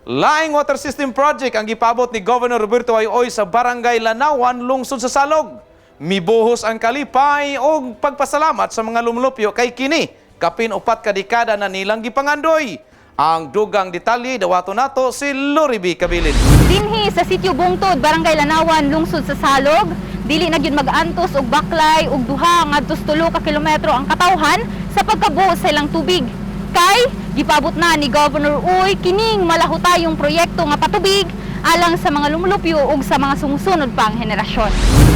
Laing water system project ang gipabot ni Governor Roberto Ayoy sa Barangay Lanawan, lungsod sa Salog. Mibuhos ang kalipay o pagpasalamat sa mga lumulupyo kay kini. Kapin 4 ka dekada na nilang gipangandoy. Ang dugang detalye dawato nato si Loriby Kabilin. Dinhi sa sitio Bungtod, Barangay Lanawan, lungsod sa Salog, dili na gyud mag-antos og baklay og duha ngadtos 3 ka kilometro ang katawhan sa pagkabuo sa ilang tubig. Kay gipabot na ni Governor Uy kining malahutayong proyekto nga patubig alang sa mga lumulupyo ug sa mga sumusunod pang henerasyon.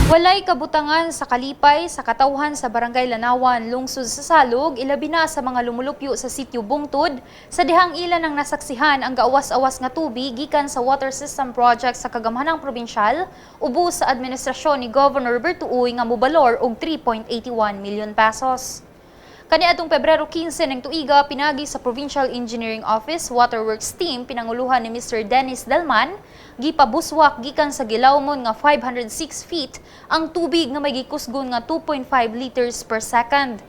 Walay kabutangan sa kalipay sa katawhan sa Barangay Lanawan, lungsod sa Salog, ilabi na sa mga lumulupyo sa sitio Bungtod, sa dihang ilan ang nasaksihan ang gaawas-awas nga tubig gikan sa water system project sa kagamhanang probinsyal, ubos sa administrasyon ni Governor Roberto Uy nga mobalor og 3.81 million pesos. Kaniadtong Pebrero 15 ng tuiga, pinagi sa Provincial Engineering Office Waterworks Team pinanguluhan ni Mr. Dennis Delman, gipabuswak gikan sa gilawmon nga 506 feet ang tubig nga may gikusgon nga 2.5 liters per second.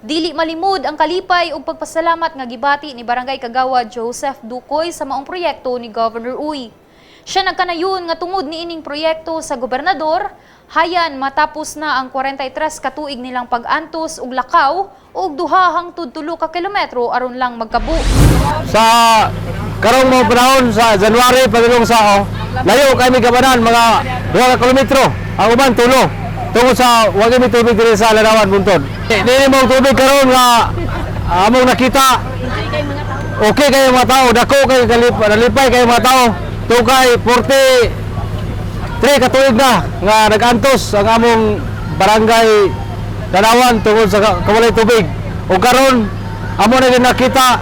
Dili malimod ang kalipay ug pagpasalamat nga gibati ni Barangay Kagawad Joseph Ducoy sa maong proyekto ni Governor Uy. Siya nagkanayon nga tungod niining proyekto sa gobernador, hayan matapos na ang 43 katuig nilang pag-antos ug lakaw ug duha hangtod 3 ka kilometro aron lang magkabu. Sa karong mga panahon sa January pagulong sa layo kami kabanan mga 2 ka kilometro. Ang uban tulo tungod sa wagi mi tubig diri sa Lanawan Bungtod. Dili mo tubig karon nga among nakita. Okay kayo mga tao, dako kay nalipay kayo mga tao. Tukay 43 katuig na nga nag-antos ang among barangay Lanawan tungod sa kawalay tubig. O karon amo na gyud nakita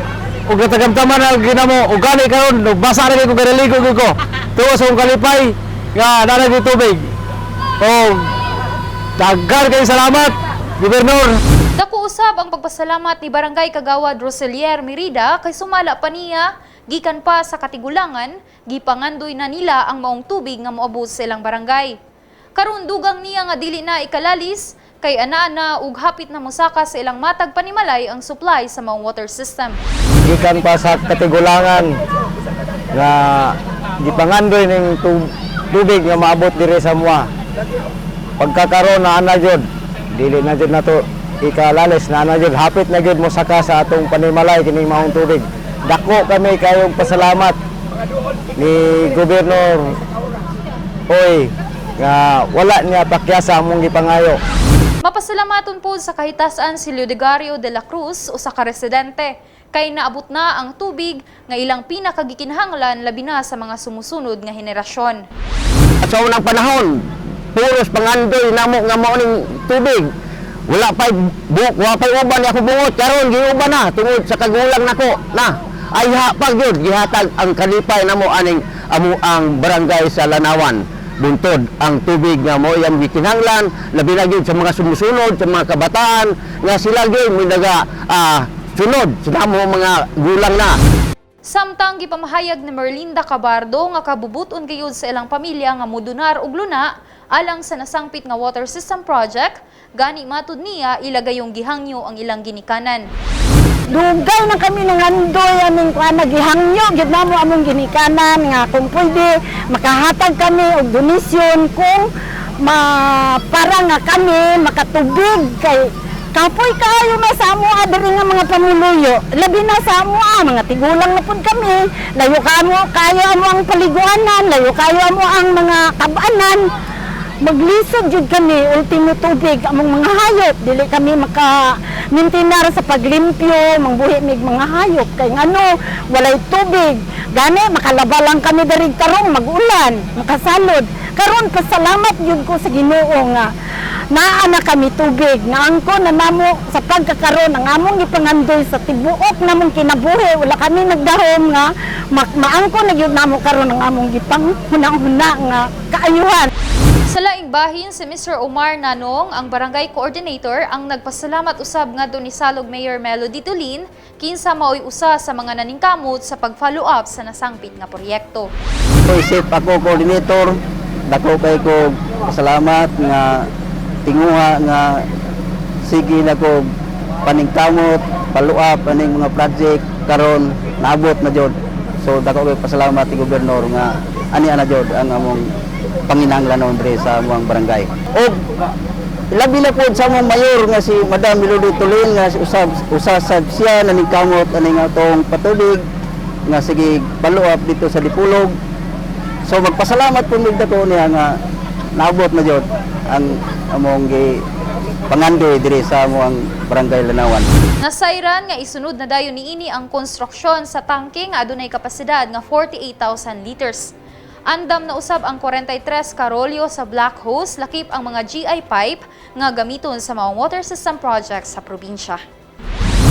ug natagamtaman ang ginamo ug gani karon basa ra gyud ko ganaligo ko. Tungod sa akong kalipay nga nanay tubig. O daghan kay salamat Gobernador. Dako usab ang pagpasalamat ni Barangay Kagawad Roselier Merida kay sumala pa niya gikan pa sa katigulangan, gipangandoy na nila ang maong tubig nga moabot sa ilang barangay. Karon dugang niya nga dili na ikalalis kay ana-ana ug hapit na mosaka sa ilang matag panimalay ang supply sa maong water system. Gikan pa sa katigulangan nga gipangandoy ning tubig nga maabot diri sa mua. Pagkakaroon na ana jud, dili na jud nato ikalalis na ana jud hapit na jud mosaka sa atong panimalay kining maong tubig. Dako kami kayong pasalamat ni Gobernador Uy nga wala niya pakyasa among gipangayo. Mapasalamaton po sa kahitasan si Leodegario de la Cruz o sa karesidente kay naabot na ang tubig nga ilang pinakagikinahanglan labi na sa mga sumusunod nga henerasyon. Sa unang panahon, puros pangandoy namo nga mao ning tubig. Wala pa'y buhok, wala pa'y uban ako bungot. Karon giuban na tungod sa kagulang nako na. Ay hapag yun, gihatag ang kalipay namo aning amo ang barangay sa Lanawan Bungtod. Ang tubig nga mo iyang gikinahanglan labi na gyud sa mga sumusunod sa mga kabataan nga sila gyud minaga sunod sa amo mga gulang na. Samtang gipamahayag ni Merlinda Cabardo nga kabubuton gayud sa ilang pamilya nga modunar og luna alang sa nasangpit nga water system project, gani matud niya ilagay yung gihangyo ang ilang ginikanan. Dugay na kami nangandoy aming nagihangyo gid namo among ginikanan nga kung pwede makahatag kami og donasyon kung para nga kami makatubig kay kapoy kayo na sa amoa diri nga mga pamuluyo. Labi na sa amoa mga tigulang na pud kami. Layo kayo amo ang paliguanan, layo kayo amo ang mga kabanan. Maglisod jud kami ultimo tubig among mga hayop dili kami maka-mintinar sa paglimpyo mangbuhi mig mga hayop kay ngano walay tubig gani makalaba lang kami diri karong mag-ulan makasalod karon pasalamat jud ko sa Ginoo nga naa na kami tubig naangko na namo sa pagkakaroon ang among gipangandoy sa tibuok namong kinabuhi wala kami nagdahom nga maangko na gyud namo karon ang among gipanghuna-huna nga kaayuhan. Sa laing bahin, si Mr. Omar Nanong, ang barangay coordinator, ang nagpasalamat usab nga ni Salog Mayor Melody Tulin, kinsa maoy usa sa mga naningkamot sa pag-follow up sa nasangpit nga proyekto. Isip ako coordinator, dako kay ko pasalamat nga tinguha nga sige na ko paningkamot, follow up aning mga project karon naabot na jud. So dako kay pasalamat ti gobernador nga ani ana jud ang among panginahanglanon diri sa among barangay. O labi na po sa among mayor nga si Madam Melody Tulin nga usasab siya naningkamot ani nga tong patubig nga sige follow up dito sa Dipulog. So magpasalamat po mig dako niya nga naabot na jud ang among pangandoy diri sa among barangay Lanawan. Nasayran nga isunod na dayon niini ang konstruksyon sa tangke nga adunay kapasidad nga 48,000 liters. Andam na usab ang 43 karolyo sa black hose lakip ang mga GI pipe nga gamiton sa mga water system projects sa probinsya.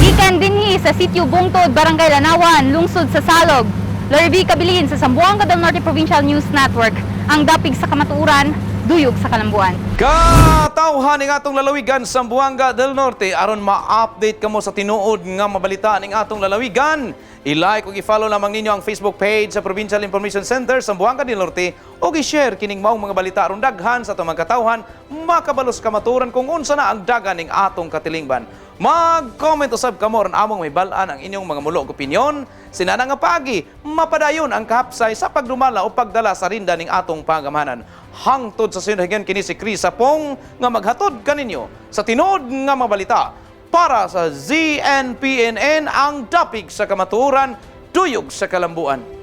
Gikan dinhi sa Sitio Bungtod, Barangay Lanawan, lungsod sa Salog. Lorby Kabilin sa Zamboanga del Norte Provincial News Network. Ang dapig sa kamatuuran, duyog sa kalambuan. Katawhan ning atong lalawigan sa Zamboanga del Norte aron ma-update kamo sa tinuod nga mabalita ning atong lalawigan. I-like ug i-follow lamang ninyo ang Facebook page sa Provincial Information Center sa Zamboanga del Norte ug i-share kining maong mga balita aron daghan sa atong mga katawhan makabalos kamaturan kung unsa na ang dagan ning atong katilingban. Mag-comment usab kamo ron among may bal-an ang inyong mga mulog opinyon. Sinana nga pagi, mapadayon ang kahapsay sa pagdumala o pagdala sa rinda ning atong pangamahanan. Hangtod sa sinugyan kini si Chris Sapong nga maghatod kaninyo sa tinuod nga mabalita para sa ZNPNN ang dapig sa kamaturan, duyog sa kalambuan.